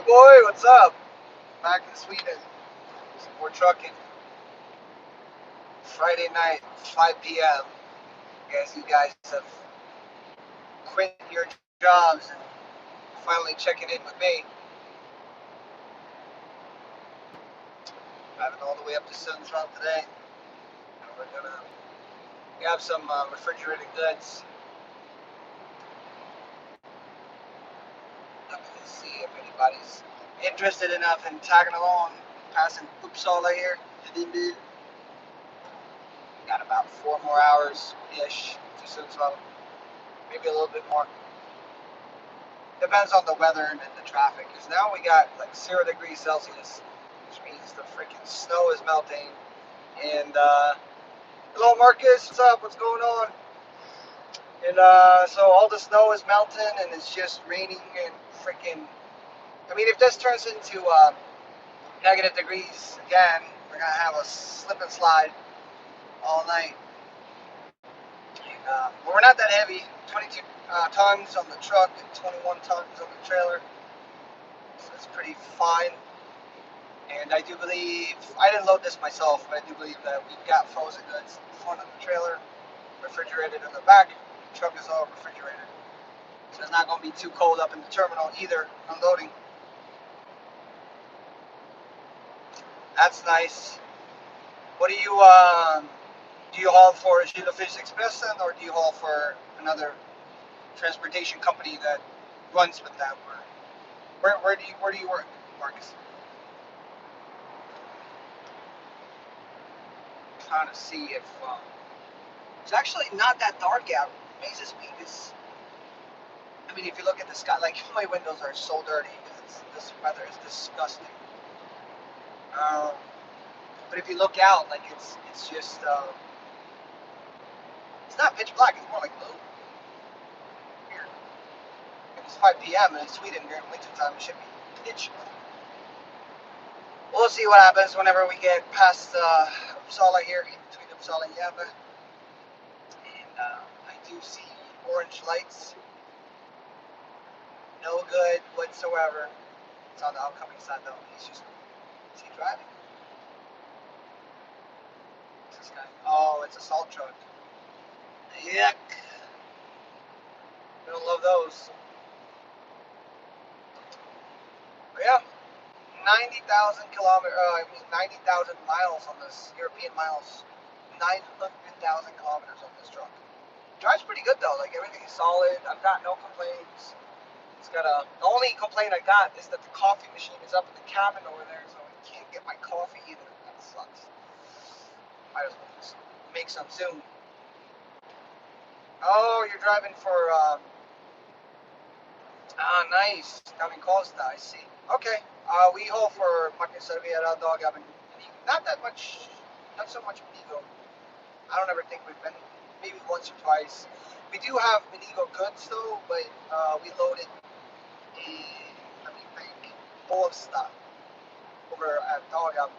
boy, what's up? Back in Sweden. We're trucking. Friday night, 5 p.m. You guys have quit your jobs and finally checking in with me. Driving all the way up to Sundsvall today. We have some refrigerated goods. Let's see if anybody's interested enough in tagging along, passing Uppsala here. Got about 4 more hours-ish to Sundsvall. Maybe a little bit more. Depends on the weather and the traffic. Because now we got like 0 degrees Celsius, which means the freaking snow is melting. And hello, Marcus. What's up? What's going on? And so all the snow is melting, and it's just raining and freaking. I mean, if this turns into negative degrees again, we're gonna have a slip and slide all night. And, but we're not that heavy. 22 tons on the truck and 21 tons on the trailer. So it's pretty fine. And I do believe, I didn't load this myself, but I do believe that we've got frozen goods in the front of the trailer, refrigerated in the back. The truck is all refrigerated. So it's not going to be too cold up in the terminal either, unloading. That's nice. What do you haul for Gila Fish Express or do you haul for another transportation company that runs with that? Where do you work, Marcus? Trying to see if it's actually not that dark out. It amazes me. I mean, if you look at the sky, like my windows are so dirty because this weather is disgusting. But if you look out, like it's just it's not pitch black. It's more like blue. Weird. It's 5 p.m. and in Sweden during wintertime it should be pitch black. We'll see what happens whenever we get past Uppsala here, in between Uppsala and Gävle. And I do see orange lights. No good whatsoever. It's on the outcoming side though. Is he driving? What's this guy? Oh, it's a salt truck. Yuck. We don't love those. But yeah. 90,000 miles on this, European miles. 900,000 kilometers on this truck. Drives pretty good though, like everything's solid. I've got no complaints. It's got the only complaint I got is that the coffee machine is up in the cabin over there, so I can't get my coffee either. That sucks. Might as well just make some soon. Oh, you're driving for, nice. Down in Costa, I see. Okay. We haul for Martin Serviera, Dog Oven. Not so much Minigo. I don't ever think we've been, maybe once or twice. We do have Minigo goods though, but we loaded let me think, full of stuff over at Dog Oven.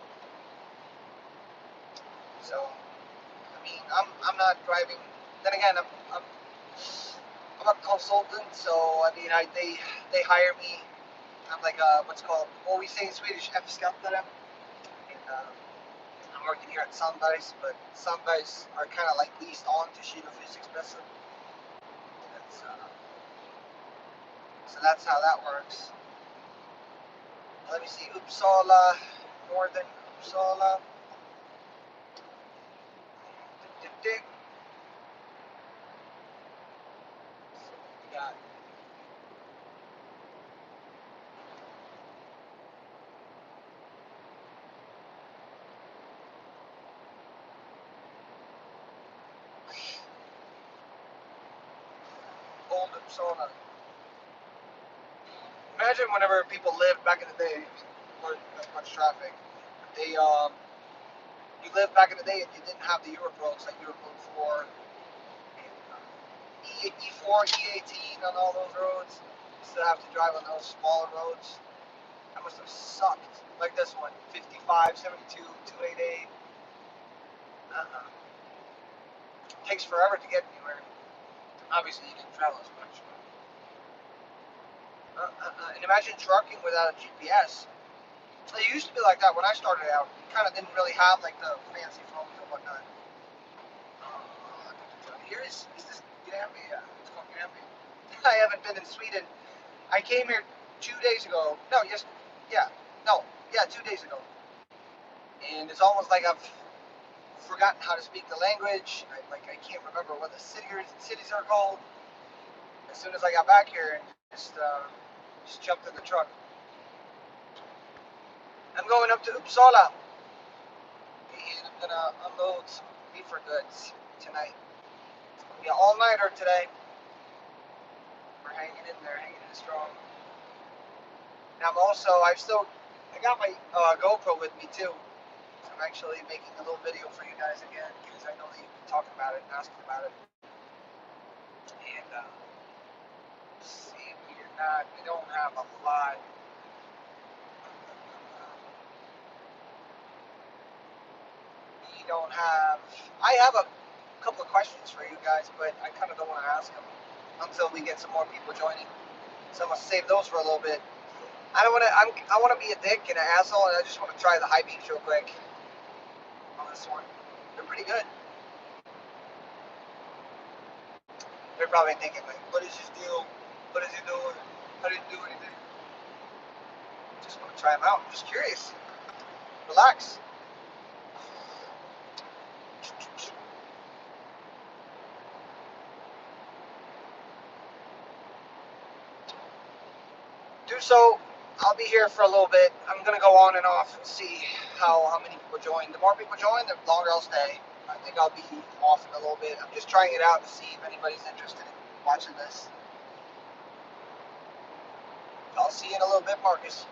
So, I mean, I'm not driving. Then again, I'm a consultant, so I mean, they hire me. I'm like what we say in Swedish, F-skattare. I'm working here at Sundsvall, but Sundsvall are kind of like leased on to Gila Fish Express. So that's how that works. Let me see, Uppsala, northern Uppsala. We got old Uppsala. Imagine whenever people lived back in the day, before much traffic, you lived back in the day and you didn't have the Europe roads like Europe Road 4, and E4, E18 on all those roads. You still have to drive on those smaller roads. That must have sucked. Like this one, 55, 72, 288. Takes forever to get anywhere. Obviously, you didn't travel as much. And imagine trucking without a GPS. It used to be like that when I started out. You kind of didn't really have like the fancy phones and whatnot. Here is this Gambia? It's called Gambia. I haven't been in Sweden. I came here 2 days ago. No, yes, yeah, no, yeah, 2 days ago. And it's almost like I've forgotten how to speak the language. I can't remember what the cities are called. As soon as I got back here, and just jumped in the truck. I'm going up to Uppsala, and I'm gonna unload some beefer goods tonight. It's gonna be an all-nighter today. We're hanging in there, hanging in strong. And I got my GoPro with me too. So I'm actually making a little video for you guys again because I know that you've been talking about it and asking about it. And see, we don't have a lot. We don't have. I have a couple of questions for you guys, but I kind of don't want to ask them until we get some more people joining. So I'm gonna save those for a little bit. I don't want to. I want to be a dick and an asshole, and I just want to try the high beams real quick on this one. They're pretty good. They're probably thinking like, "What is his deal? What is he doing? I didn't do anything." Just want to try them out. I'm just curious. Relax. Do so. I'll be here for a little bit. I'm gonna go on and off and see how many people join. The more people join, the longer I'll stay. I think I'll be off in a little bit. I'm just trying it out to see if anybody's interested in watching this. I'll see you in a little bit, Marcus.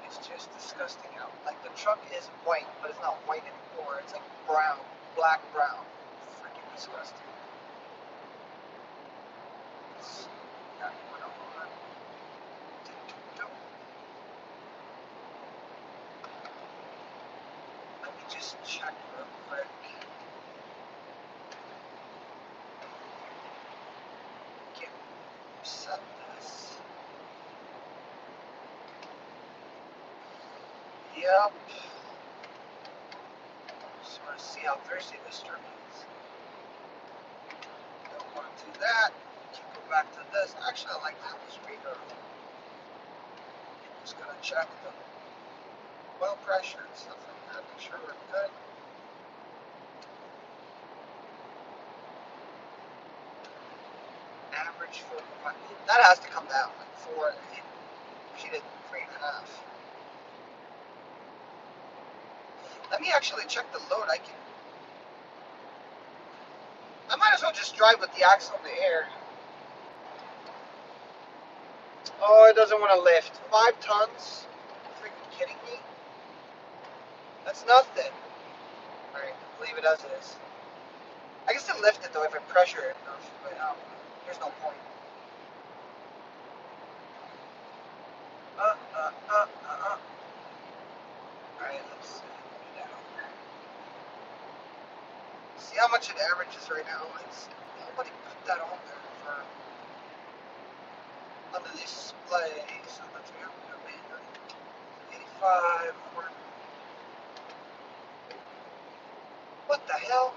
It's just disgusting out. Like the truck is white, but it's not white anymore. It's like brown, black brown. Freaking disgusting. Let's see what we got going on. Let me just check real quick. Get set this. Yep. Just want to see how thirsty this turkey is. Don't want to do that. Go back to this. Actually, I like that was pretty good. Just gonna check the oil pressure and stuff like that. Make sure we're good. Average 4.5. That has to come down like 4. She did 3.5. Let me actually check the load. I might as well just drive with the axle in the air. Oh, it doesn't want to lift. 5 tons? Are you freaking kidding me? That's nothing. Alright, leave it as it is. I can still lift it though if I pressure it enough, but there's no point. Alright, let's see. See how much it averages right now. Nobody put that on there for on the display. So that's what we're going to be 85. What the hell?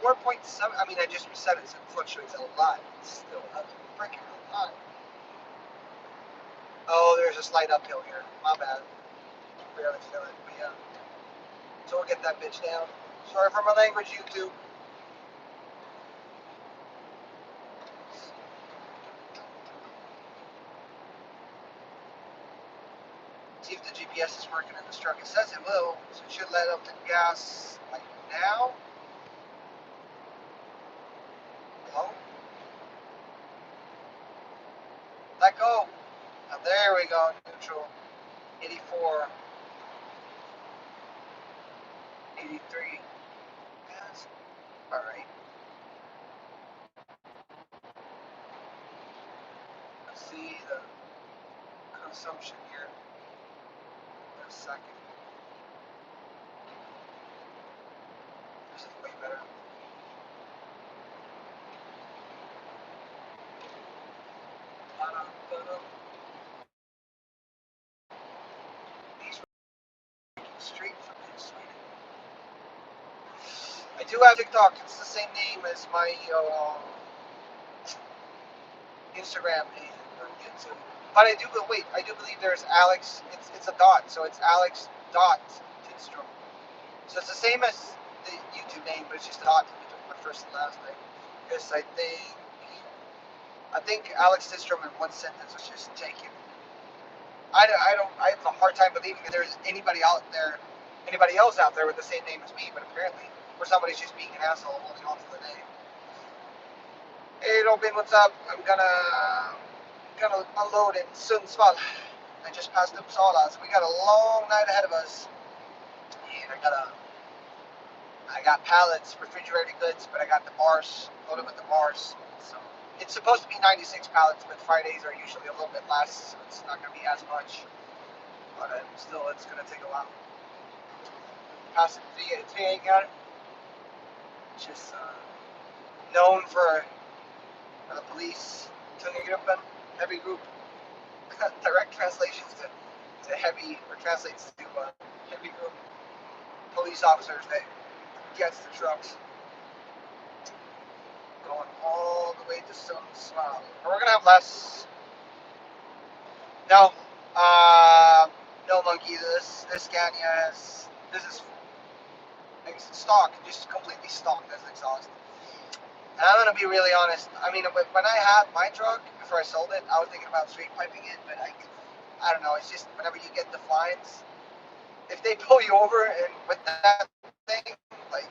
4.7. I mean, I just reset it, so it fluctuates a lot. It's still a freaking lot. Oh, there's a slight uphill here. My bad. Barely feel it, but yeah. So we'll get that bitch down. Sorry for my language, YouTube. See if the GPS is working in this truck. It says it will, so it should let up the gas like now. Hello? Let go. Now there we go. Neutral. 84. 83. Yes. Alright. Let's see the consumption here. a second. This is way better. These straight from Sweden. I do have TikTok. It's the same name as my Instagram and YouTube. But I do believe there's Alex. It's a dot, so it's Alex dot Tidstrom. So it's the same as the YouTube name, but it's just a dot in between my first and last name. Because I think Alex Tidstrom in one sentence was just taken. I have a hard time believing that there's anybody else out there with the same name as me, but apparently, or somebody's just being an asshole holding on to the name. Hey Robin, what's up? I'm gonna unload in Sundsvall. I just passed Uppsala, so we got a long night ahead of us. And I got pallets, refrigerated goods, but I got the bars, loaded with the bars. So it's supposed to be 96 pallets, but Fridays are usually a little bit less, so it's not gonna be as much. But still, it's gonna take a while. Passing 3 got it. Just known for the police, Tungagruppen, heavy group. Direct translations to heavy, or translates to heavy group police officers that gets the trucks. Going all the way to Sundsvall. We're gonna have less. No, no monkey. This Scania has. This is stock, just completely stock as exhaust. And I'm gonna be really honest. I mean, when I had my truck before I sold it, I was thinking about straight piping it, but I don't know. It's just whenever you get the fines, if they pull you over and with that thing, like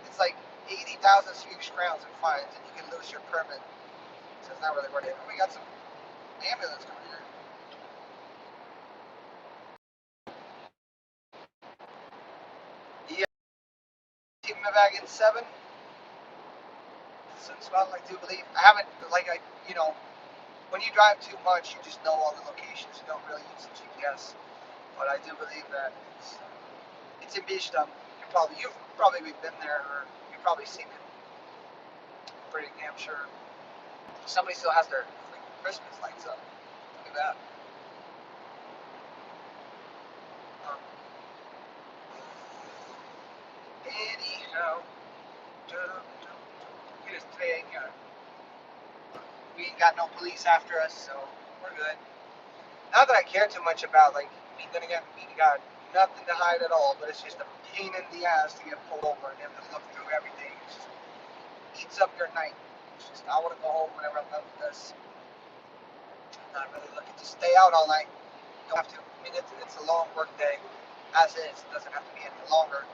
it's like 80,000 Swedish crowns in fines, and you can lose your permit. So it's not really worth it. We got some ambulance coming here. Yeah, Team Wagon 7. Sundsvall, I do believe. I haven't, when you drive too much, you just know all the locations. You don't really use the GPS. But I do believe that it's in Beachtown. You've probably been there, or you've probably seen it. Pretty damn sure. Somebody still has their Christmas lights up. Look at that. Anyhow, we ain't got no police after us, so we're good. Not that I care too much about, we got nothing to hide at all, but it's just a pain in the ass to get pulled over and have to look through everything. It just eats up your night. It's just, I want to go home whenever I'm done with this. I'm not really looking to stay out all night. You don't have to. I mean, it's a long work day, as is. It doesn't have to be any longer.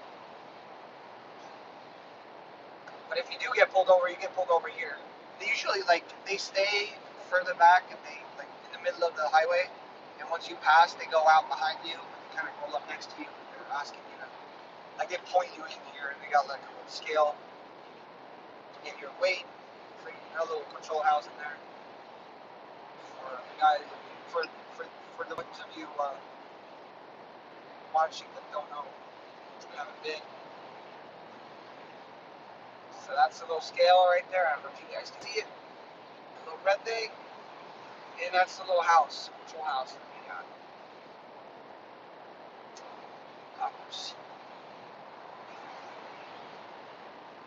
But if you do get pulled over, you get pulled over here. They usually, they stay further back and they, in the middle of the highway. And once you pass, they go out behind you and they kind of roll up next to you. They're asking you to, they point you in here and they got a little scale to get your weight. For a little control house in there. For the guys, for the ones of you watching that don't know, haven't been. So that's a little scale right there. I don't know if you guys can see it. A little red thing. And that's the little house, control house that we got. Cops.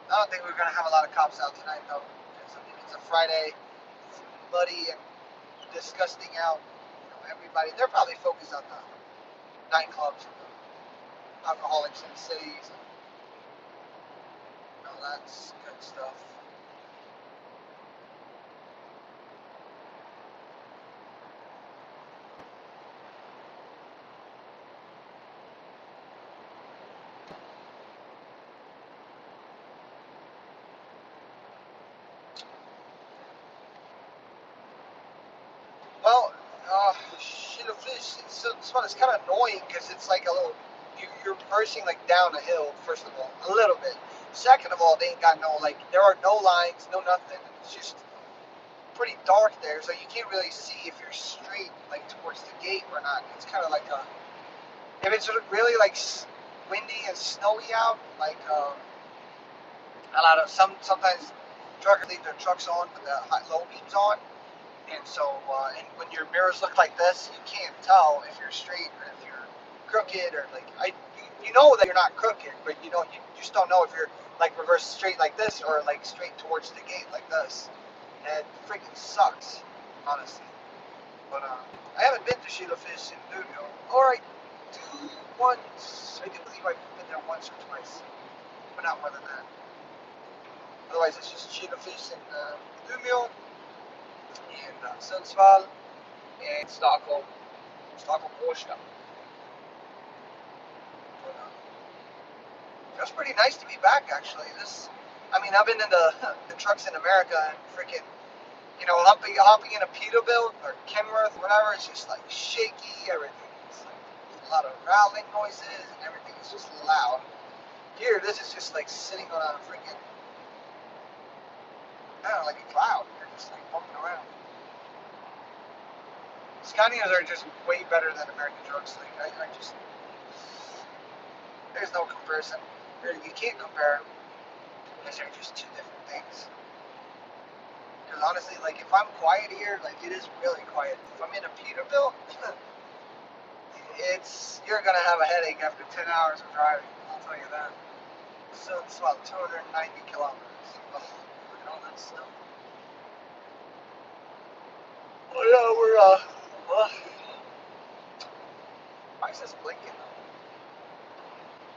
I don't think we're going to have a lot of cops out tonight, though. Because I mean, it's a Friday. It's muddy and disgusting out. Everybody, they're probably focused on the nightclubs and the alcoholics in the cities. And that's good stuff. Well, it's kind of annoying because it's like a little, you're reversing down a hill, first of all, a little bit. Second of all, they ain't got there are no lines, no nothing. It's just pretty dark there, so you can't really see if you're straight, towards the gate or not. It's kind of like a If it's really like windy and snowy out, like a lot of sometimes truckers leave their trucks on with the low beams on, and so and when your mirrors look like this, you can't tell if you're straight or if you're crooked or like you know that you're not crooked, but you know you just don't know if you're like reverse straight like this or like straight towards the gate like this. And it freaking sucks, honestly. But I haven't been to Shieldfish in Studio. Or I do once. I do believe I've been there once or twice, but not more than that. Otherwise, it's just Shieldfish in Umeå, and Sundsvall, and Stockholm. Stockholm, Årsta. That's pretty nice to be back, actually. I mean, I've been in the trucks in America and freaking, you know, hopping in a Peterbilt or Kenworth, whatever. It's just like shaky. Everything's like a lot of rattling noises and everything is just loud. Here, this is just like sitting on a freaking, I don't know, like a cloud. You're just like bumping around. Scanias are just way better than American trucks. Like I just, there's no comparison. You can't compare them because they're just two different things. Because honestly, like if I'm quiet here, like it is really quiet. If I'm in a Peterbilt, you're gonna have a headache after 10 hours of driving. I'll tell you that. So it's about 290 kilometers. Oh, look at all that stuff. Oh yeah, we're why is this blinking?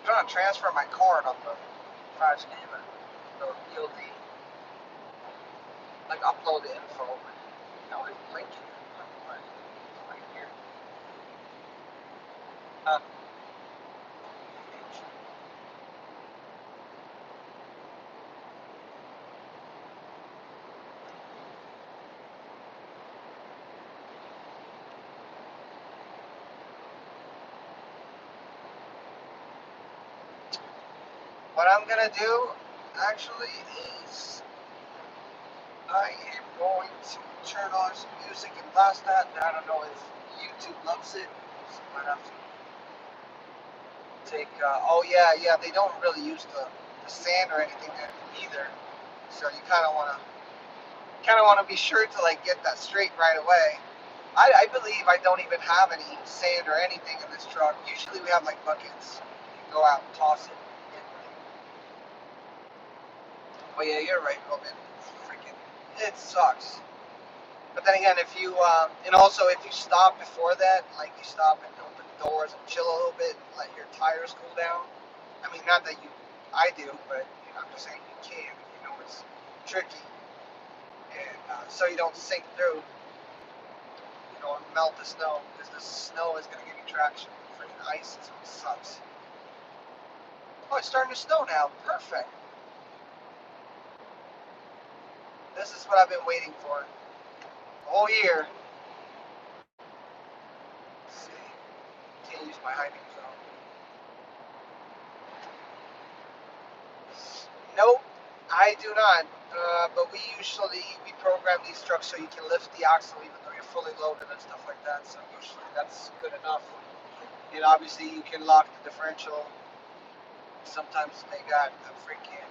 I'm trying to transfer my card on the crash game and the ELD. Like upload the info, but no, it's blinking. Right here. What I'm gonna do actually is I am going to turn on some music and blast that. I don't know if YouTube loves it, so I might have to take. Oh yeah, they don't really use the sand or anything either. So you kind of wanna be sure to like get that straight right away. I believe I don't even have any sand or anything in this truck. Usually we have like buckets. You can go out and toss it. But yeah, you're right, Robin. Freaking, it sucks. But then again, if you and also if you stop before that, like you stop and open the doors and chill a little bit, and let your tires cool down. I mean, not that I do, but you know, I'm just saying you can. You know, it's tricky, and so you don't sink through, you know, and melt the snow because the snow is gonna give you traction. Freaking ice is what sucks. Oh, it's starting to snow now. Perfect. This is what I've been waiting for the whole year. Let's see. Can't use my hiding zone. Nope, I do not. But we program these trucks so you can lift the axle even though you're fully loaded and stuff like that. So usually that's good enough. And obviously you can lock the differential. Sometimes they got a freaking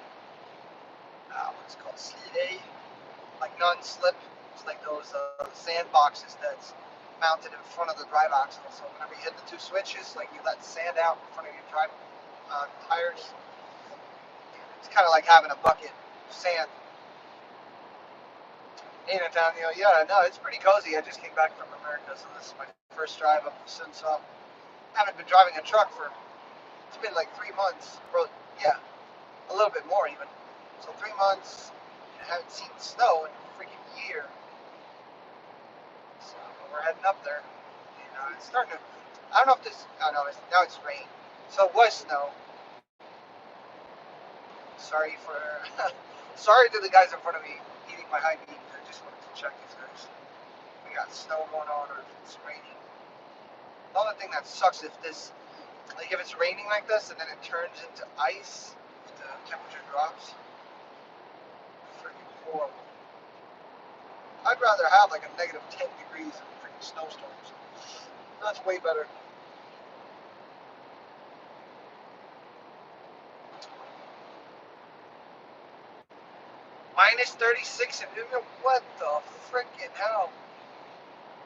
what's it called, slide, like non-slip. It's like those sand boxes that's mounted in front of the drive axle. So whenever you hit the two switches, like you let sand out in front of your drive tires. It's kind of like having a bucket of sand in a town. You know, yeah, no, it's pretty cozy. I just came back from America, so this is my first drive up to Sundsvall. I haven't been driving a truck it's been like 3 months. Or, yeah, a little bit more even. So 3 months, I haven't seen snow in a freaking year. So we're heading up there. And it's starting to, I don't know if this, oh no, now it's rain. So it was snow. Sorry sorry to the guys in front of me eating my high beans. I just wanted to check if we got snow going on or if it's raining. The only thing that sucks if it's raining like this and then it turns into ice, if the temperature drops. Freaking horrible. I'd rather have like a -10 degrees than freaking snowstorms. That's way better. Minus 36 in Umeå? What the freaking hell?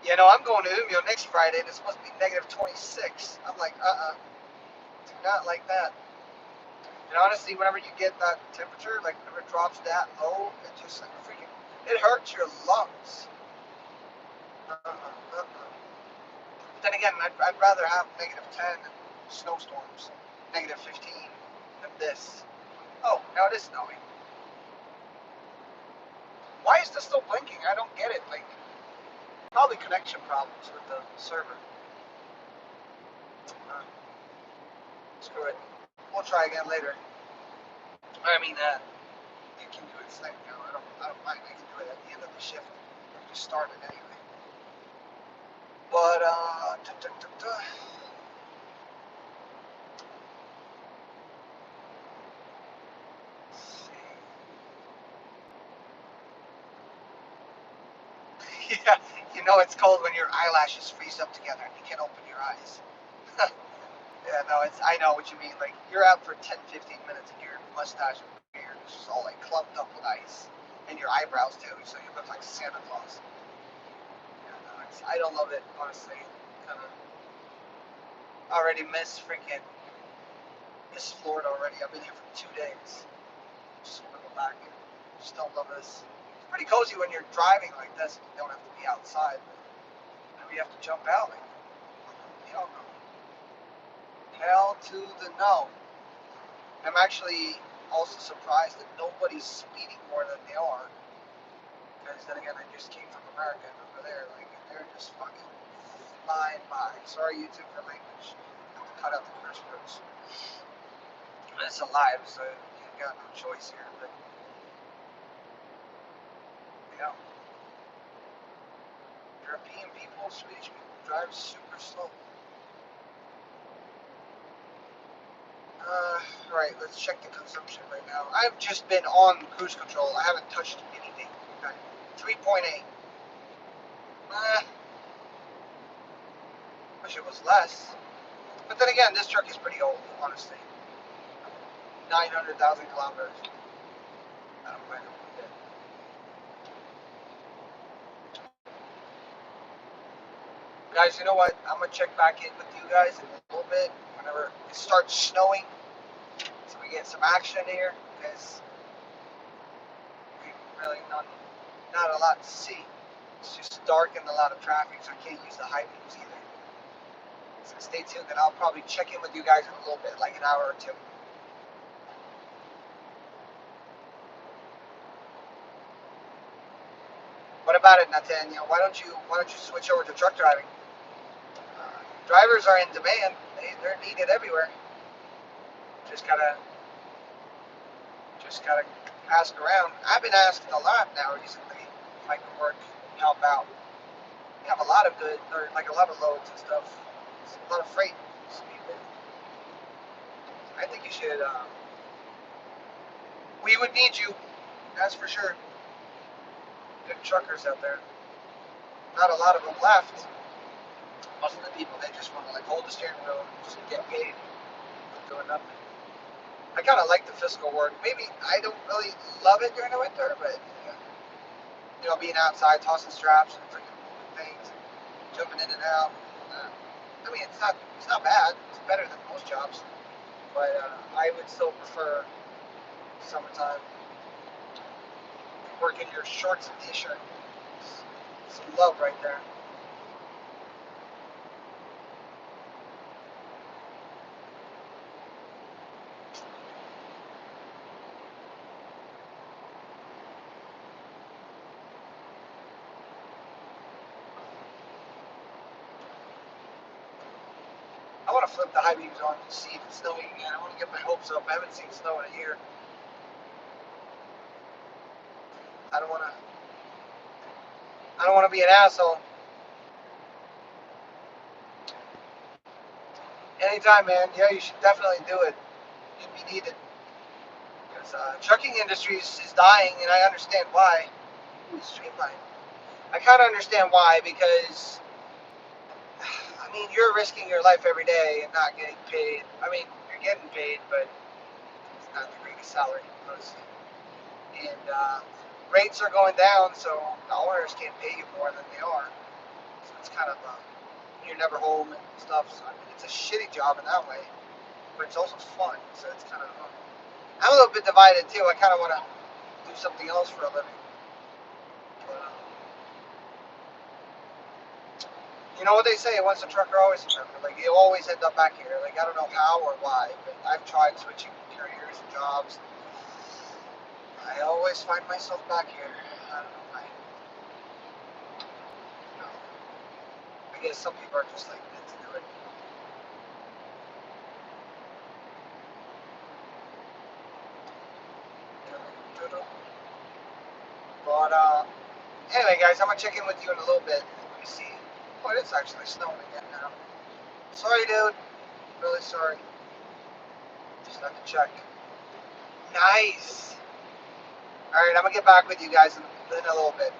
You know, I'm going to Umeå next Friday and it's supposed to be negative 26. I'm like, do not like that. And honestly, whenever you get that temperature, like whenever it drops that low, it just like freaking, it hurts your lungs. But then again, I'd rather have negative 10 snowstorms, negative 15 than this. Oh, now it is snowing. Why is this still blinking? I don't get it. Like, probably connection problems with the server. Screw it. We'll try again later. I mean, you can do it second now. I don't mind. I can do it at the end of the shift. Just start it anyway. But yeah, you know it's cold when your eyelashes freeze up together and you can't open your eyes. Yeah, no, I know what you mean. Like, you're out for 10, 15 minutes and your mustache and beard is just all like clumped up with ice. And your eyebrows too, so you look like Santa Claus. Yeah, no, I don't love it, honestly. Kind of already miss Florida already. I've been here for 2 days. Just want to go back. Just don't love this. It's pretty cozy when you're driving like this. You don't have to be outside. But you have to jump out. Like, hell no. Hell to the no. I'm actually also surprised that nobody's speeding more than they are. Because then again, I just came from America and over there, like, they're just fucking flying by. Sorry, YouTube, for language. I have to cut out the curse words. It's alive, so you've got no choice here. But, you know, European people, Swedish people drive super slow. Right, let's check the consumption right now. I've just been on cruise control. I haven't touched anything. Okay. 3.8. Wish it was less. But then again, this truck is pretty old, honestly. 900,000 kilometers. I don't mind it one bit. Guys, you know what? I'm going to check back in with you guys in a little bit whenever it starts snowing. So we get some action here, because we really not a lot to see. It's just dark and a lot of traffic, so I can't use the high beams either. So stay tuned, and I'll probably check in with you guys in a little bit, like an hour or two. What about it, Nathaniel? Why don't you switch over to truck driving? Drivers are in demand. They're needed everywhere. Just gotta ask around. I've been asked a lot now recently if I can work, help out. We have a lot of a lot of loads and stuff. It's a lot of freight. I think you should. We would need you, that's for sure. Good truckers out there. Not a lot of them left. Most of the people, they just want to like hold the steering wheel and just get paid for doing nothing. I kind of like the physical work. Maybe I don't really love it during the winter, but you know, being outside, tossing straps and freaking moving things, and jumping in and out. I mean, it's not bad. It's better than most jobs, but I would still prefer summertime. Work in your shorts and t-shirt. Some love right there. I want to flip the high beams on and see if it's snowing again. I want to get my hopes up. I haven't seen snow in a year. I don't want to be an asshole. Anytime, man. Yeah, you should definitely do it. You'd be needed. Because trucking industry is dying, and I understand why. Ooh, streamline. I kind of understand why, because I mean, you're risking your life every day and not getting paid. I mean, you're getting paid, but it's not the greatest salary, honestly. And rates are going down, so the owners can't pay you more than they are. So it's kind of you're never home and stuff. So I mean, it's a shitty job in that way, but it's also fun. So it's kind of I'm a little bit divided too. I kind of want to do something else for a living. But, you know what they say? Once a trucker, always a trucker. Like you always end up back here. Like I don't know how or why, but I've tried switching careers and jobs. I always find myself back here. I don't know why. You know, I guess some people are just like meant to do it. But anyway, guys, I'm gonna check in with you in a little bit. Let me see. Oh, it's actually snowing again now. Sorry, dude. Really sorry. Just have to check. Nice. All right, I'm gonna get back with you guys in a little bit.